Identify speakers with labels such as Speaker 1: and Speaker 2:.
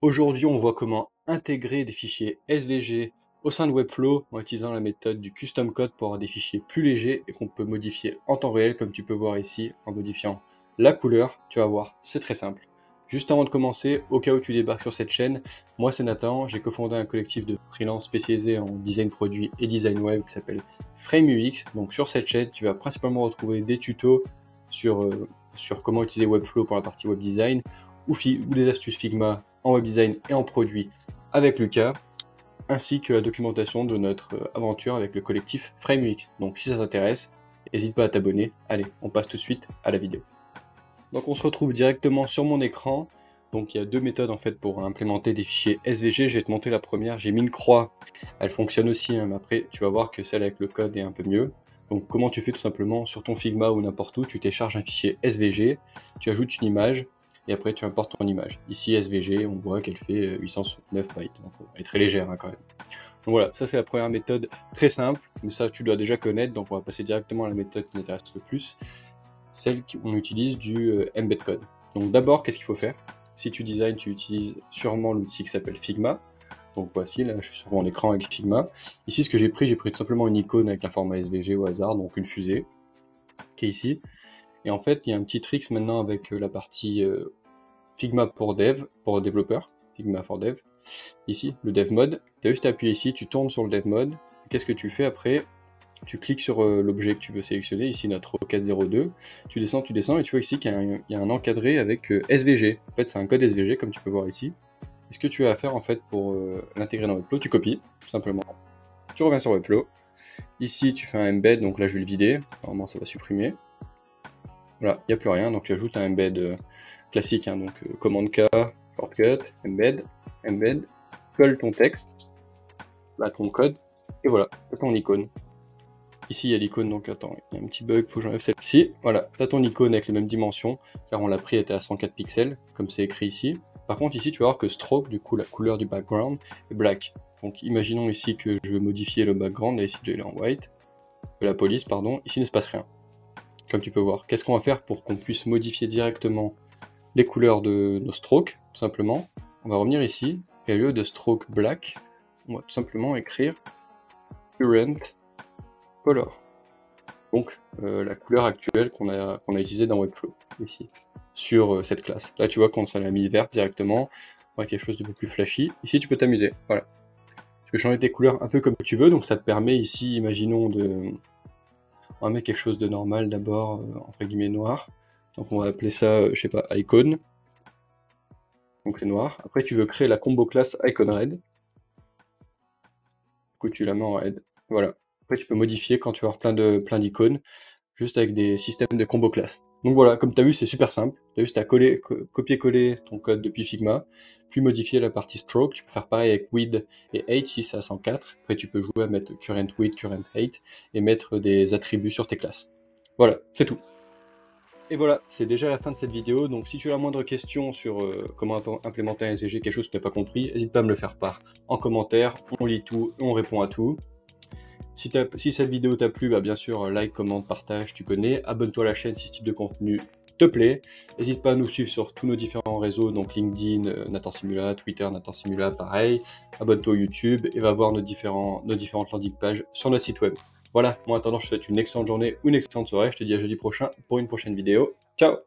Speaker 1: Aujourd'hui, on voit comment intégrer des fichiers SVG au sein de Webflow en utilisant la méthode du custom code pour avoir des fichiers plus légers et qu'on peut modifier en temps réel, comme tu peux voir ici, en modifiant la couleur. Tu vas voir, c'est très simple. Juste avant de commencer, au cas où tu débarques sur cette chaîne, moi c'est Nathan, j'ai cofondé un collectif de freelance spécialisé en design produit et design web qui s'appelle FrameUX. Donc sur cette chaîne, tu vas principalement retrouver des tutos sur comment utiliser Webflow pour la partie web design ou des astuces Figma en web design et en produit avec Lucas, ainsi que la documentation de notre aventure avec le collectif FrameUX. Donc si ça t'intéresse, n'hésite pas à t'abonner. Allez, on passe tout de suite à la vidéo. Donc on se retrouve directement sur mon écran. Donc il y a deux méthodes en fait pour implémenter des fichiers SVG. Je vais te montrer la première. J'ai mis une croix. Elle fonctionne aussi, hein, mais après tu vas voir que celle avec le code est un peu mieux. Donc comment tu fais? Tout simplement sur ton Figma ou n'importe où, tu télécharges un fichier SVG, tu ajoutes une image et après tu importes ton image. Ici SVG, on voit qu'elle fait 869 bytes, donc elle est très légère hein, quand même. Donc voilà, ça c'est la première méthode très simple, mais ça tu dois déjà connaître, donc on va passer directement à la méthode qui m'intéresse le plus, celle qu'on utilise du embed code. Donc d'abord, qu'est-ce qu'il faut faire? Si tu designs, tu utilises sûrement l'outil qui s'appelle Figma. Donc voici, là je suis sur mon écran avec Figma. Ici ce que j'ai pris tout simplement une icône avec un format SVG au hasard, donc une fusée, qui est ici. Et en fait, il y a un petit trick maintenant avec la partie Figma pour dev, pour développeur, Figma for dev. Ici, le dev mode, tu as juste à appuyer ici, tu tournes sur le dev mode. Qu'est-ce que tu fais après? Tu cliques sur l'objet que tu veux sélectionner, ici notre roquette 02, tu descends, et tu vois ici qu'il y a un encadré avec SVG. En fait, c'est un code SVG comme tu peux voir ici. Et ce que tu as à faire en fait pour l'intégrer dans Webflow, tu copies, tout simplement. Tu reviens sur Webflow. Ici, tu fais un embed, donc là je vais le vider. Normalement, ça va supprimer. Voilà, il n'y a plus rien, donc j'ajoute un embed classique, hein, donc commande K, shortcut, embed, embed, colle ton texte, là ton code, et voilà, ton icône. Ici il y a l'icône, donc attends, il y a un petit bug, il faut que j'enlève celle-ci. Voilà, t'as ton icône avec les mêmes dimensions, car on l'a pris, elle était à 104 pixels, comme c'est écrit ici. Par contre ici tu vas voir que stroke, du coup la couleur du background, est black. Donc imaginons ici que je veux modifier le background, là ici j'ai en white, de la police, pardon, ici il ne se passe rien. Comme tu peux voir. Qu'est-ce qu'on va faire pour qu'on puisse modifier directement les couleurs de nos strokes? Tout simplement, on va revenir ici, et au lieu de stroke black, on va tout simplement écrire current color. Donc la couleur actuelle qu'on a utilisée dans Webflow, ici, sur cette classe. Là tu vois qu'on l'a mis verte directement, on va quelque chose de beaucoup plus flashy. Ici tu peux t'amuser, voilà. Tu peux changer tes couleurs un peu comme tu veux, donc ça te permet ici, imaginons de... On va mettre quelque chose de normal d'abord, entre guillemets noir. Donc on va appeler ça, je sais pas, icon. Donc c'est noir. Après tu veux créer la combo classe icon red. Du coup tu la mets en red. Voilà. Après tu peux modifier quand tu vas avoir plein d'icônes, juste avec des systèmes de combo classe. Donc voilà, comme tu as vu, c'est super simple. Tu as juste à copier-coller ton code depuis Figma, puis modifier la partie stroke. Tu peux faire pareil avec width et height si c'est à 104. Après tu peux jouer à mettre current width, current height et mettre des attributs sur tes classes. Voilà, c'est tout. Et voilà, c'est déjà la fin de cette vidéo, donc si tu as la moindre question sur comment implémenter un SVG, quelque chose que tu n'as pas compris, n'hésite pas à me le faire part en commentaire, on lit tout et on répond à tout. Si cette vidéo t'a plu, bah bien sûr, like, commente, partage, tu connais, abonne-toi à la chaîne si ce type de contenu te plaît, n'hésite pas à nous suivre sur tous nos différents réseaux, donc LinkedIn, Nathan Simula, Twitter, Nathan Simula, pareil, abonne-toi au YouTube et va voir nos différentes landing pages sur notre site web. Voilà, moi en attendant, je te souhaite une excellente journée ou une excellente soirée. Je te dis à jeudi prochain pour une prochaine vidéo. Ciao!